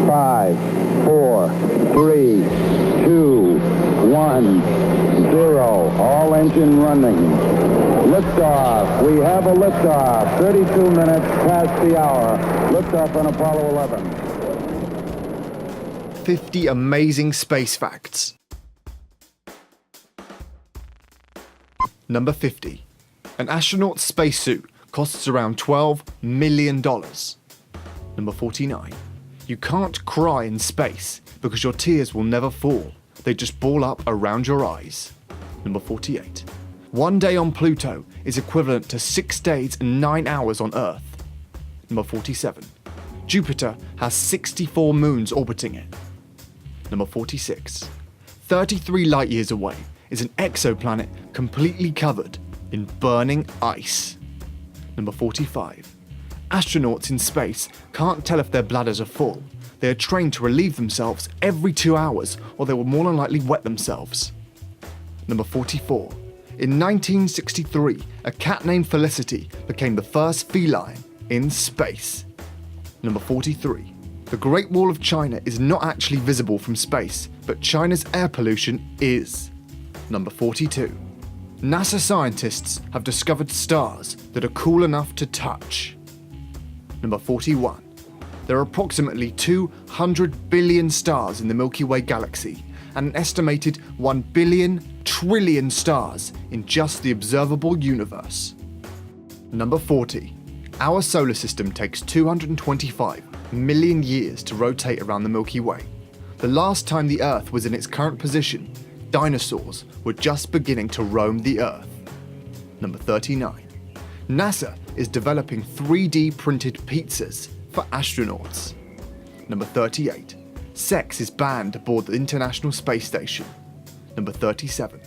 5, 4, 3, 2, 1, 0. All engine running. Liftoff. We have a liftoff. 32 minutes past the hour. Liftoff on Apollo 11. 50 amazing space facts. Number 50. An astronaut's spacesuit costs around $12 million. Number 49. You can't cry in space because your tears will never fall. They just ball up around your eyes. Number 48. One day on Pluto is equivalent to 6 days and 9 hours on Earth. Number 47. Jupiter has 64 moons orbiting it. Number 46. 33 light years away is an exoplanet completely covered in burning ice. Number 45. Astronauts in space can't tell if their bladders are full. They are trained to relieve themselves every 2 hours or they will more than likely wet themselves. Number 44. In 1963, a cat named Felicity became the first feline in space. Number 43. The Great Wall of China is not actually visible from space, but China's air pollution is. Number 42. NASA scientists have discovered stars that are cool enough to touch. Number 41. There are approximately 200 billion stars in the Milky Way galaxy, and an estimated 1 billion trillion stars in just the observable universe. Number 40. Our solar system takes 225 million years to rotate around the Milky Way. The last time the Earth was in its current position, dinosaurs were just beginning to roam the Earth. Number 39. NASA is developing 3D printed pizzas for astronauts. Number 38. Sex is banned aboard the International Space Station. Number 37.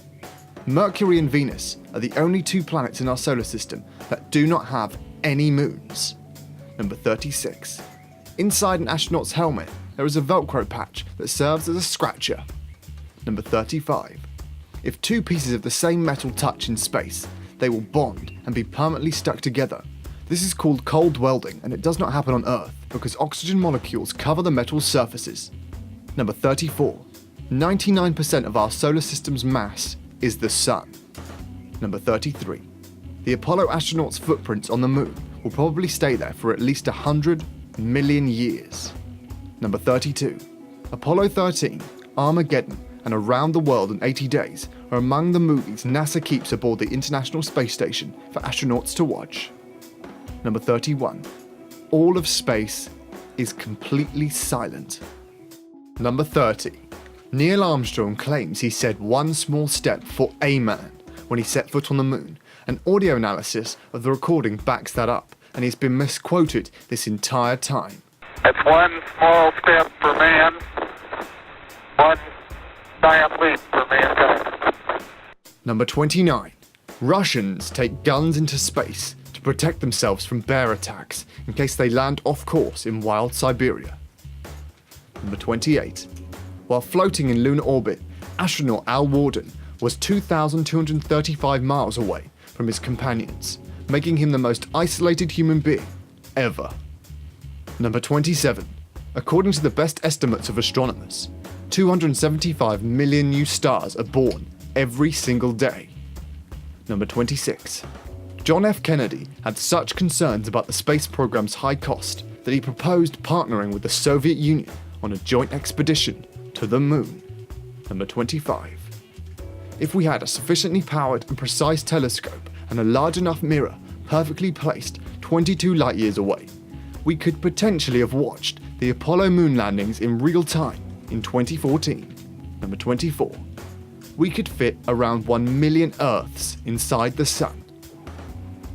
Mercury and Venus are the only two planets in our solar system that do not have any moons. Number 36. Inside an astronaut's helmet, there is a Velcro patch that serves as a scratcher. Number 35. If two pieces of the same metal touch in space, they will bond and be permanently stuck together. This is called cold welding, and it does not happen on Earth because oxygen molecules cover the metal's surfaces. Number 34. 99% of our solar system's mass is the Sun. Number 33. The Apollo astronauts' footprints on the moon will probably stay there for at least 100 million years. Number 32. Apollo 13, Armageddon, and Around the World in 80 Days are among the movies NASA keeps aboard the International Space Station for astronauts to watch. Number 31. All of space is completely silent. Number 30. Neil Armstrong claims he said one small step for a man when he set foot on the moon. An audio analysis of the recording backs that up, and he's been misquoted this entire time. It's one small step for man, one giant leap for mankind. Number 29. Russians take guns into space to protect themselves from bear attacks in case they land off course in wild Siberia. Number 28. While floating in lunar orbit, astronaut Al Worden was 2,235 miles away from his companions, making him the most isolated human being ever. Number 27. According to the best estimates of astronomers, 275 million new stars are born every single day. Number 26. John F. Kennedy had such concerns about the space program's high cost that he proposed partnering with the Soviet Union on a joint expedition to the moon. Number 25. If we had a sufficiently powered and precise telescope and a large enough mirror perfectly placed 22 light years away, we could potentially have watched the Apollo moon landings in real time in 2014. Number 24. We could fit around 1 million Earths inside the Sun.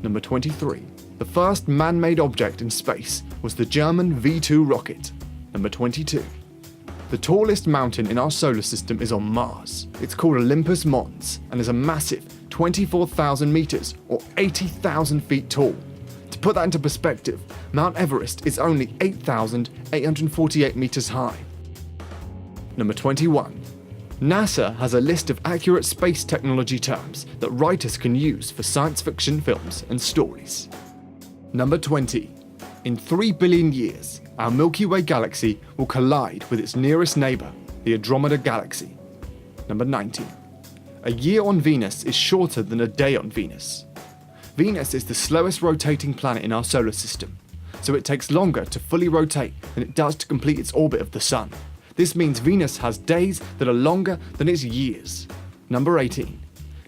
Number 23. The first man-made object in space was the German V2 rocket. Number 22. The tallest mountain in our solar system is on Mars. It's called Olympus Mons and is a massive 24,000 meters or 80,000 feet tall. To put that into perspective, Mount Everest is only 8,848 meters high. Number 21. NASA has a list of accurate space technology terms that writers can use for science fiction films and stories. Number 20. In 3 billion years, our Milky Way galaxy will collide with its nearest neighbour, the Andromeda Galaxy. Number 19. A year on Venus is shorter than a day on Venus. Venus is the slowest rotating planet in our solar system, so it takes longer to fully rotate than it does to complete its orbit of the Sun. This means Venus has days that are longer than its years. Number 18.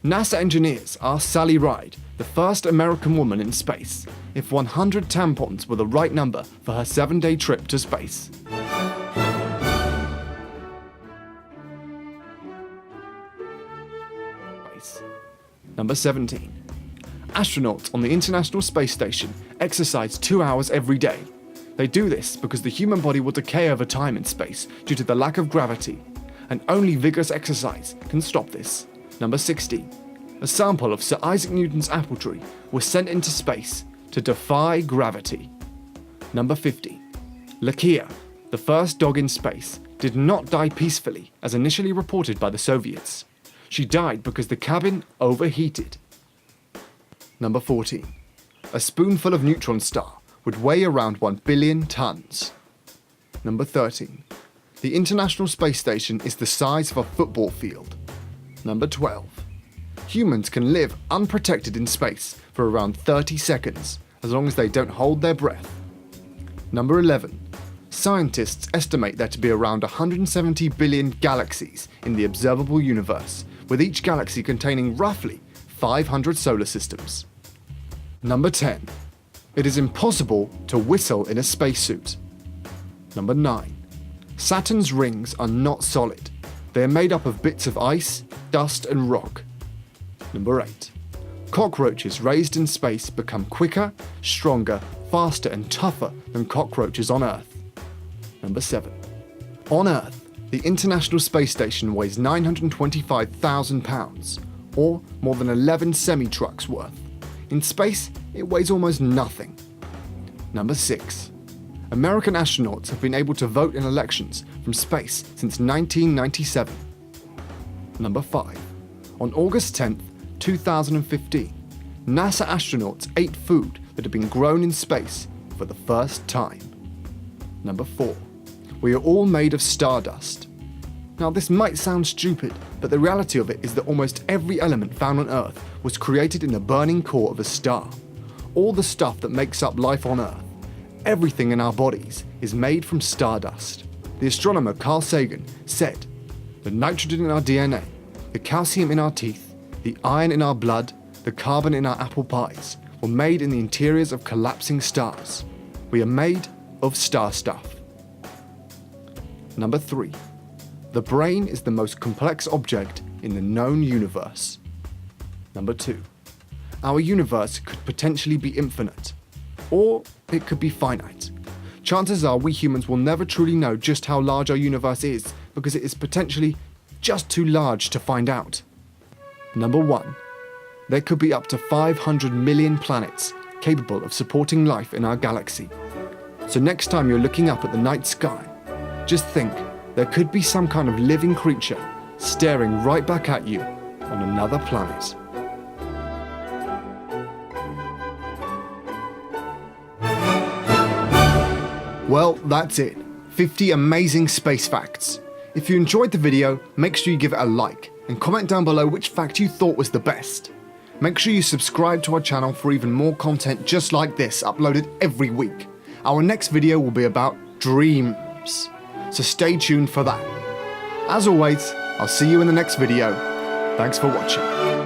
NASA engineers asked Sally Ride, the first American woman in space, if 100 tampons were the right number for her 7-day trip to space. Number 17. Astronauts on the International Space Station exercise 2 hours every day. They do this because the human body will decay over time in space due to the lack of gravity, and only vigorous exercise can stop this. Number 16. A sample of Sir Isaac Newton's apple tree was sent into space to defy gravity. Number 15. Lakia, the first dog in space, did not die peacefully as initially reported by the Soviets. She died because the cabin overheated. Number 14. A spoonful of neutron star would weigh around 1 billion tons. Number 13. The International Space Station is the size of a football field. Number 12. Humans can live unprotected in space for around 30 seconds, as long as they don't hold their breath. Number 11. Scientists estimate there to be around 170 billion galaxies in the observable universe, with each galaxy containing roughly 500 solar systems. Number 10. It is impossible to whistle in a spacesuit. Number 9. Saturn's rings are not solid. They are made up of bits of ice, dust, and rock. Number 8. Cockroaches raised in space become quicker, stronger, faster, and tougher than cockroaches on Earth. Number 7. On Earth, the International Space Station weighs 925,000 pounds, or more than 11 semi-trucks worth. In space, it weighs almost nothing. Number 6. American astronauts have been able to vote in elections from space since 1997. Number 5. On August 10th, 2015, NASA astronauts ate food that had been grown in space for the first time. Number 4. We are all made of stardust. Now this might sound stupid, but the reality of it is that almost every element found on Earth was created in the burning core of a star. All the stuff that makes up life on Earth, everything in our bodies, is made from stardust. The astronomer Carl Sagan said, "The nitrogen in our DNA, the calcium in our teeth, the iron in our blood, the carbon in our apple pies, were made in the interiors of collapsing stars. We are made of star stuff." Number 3. The brain is the most complex object in the known universe. Number 2. Our universe could potentially be infinite, or it could be finite. Chances are we humans will never truly know just how large our universe is because it is potentially just too large to find out. Number 1. There could be up to 500 million planets capable of supporting life in our galaxy. So next time you're looking up at the night sky, just think there could be some kind of living creature staring right back at you on another planet. Well, that's it. 50 amazing space facts. If you enjoyed the video, make sure you give it a like and comment down below which fact you thought was the best. Make sure you subscribe to our channel for even more content just like this uploaded every week. Our next video will be about dreams, so stay tuned for that. As always, I'll see you in the next video. Thanks for watching.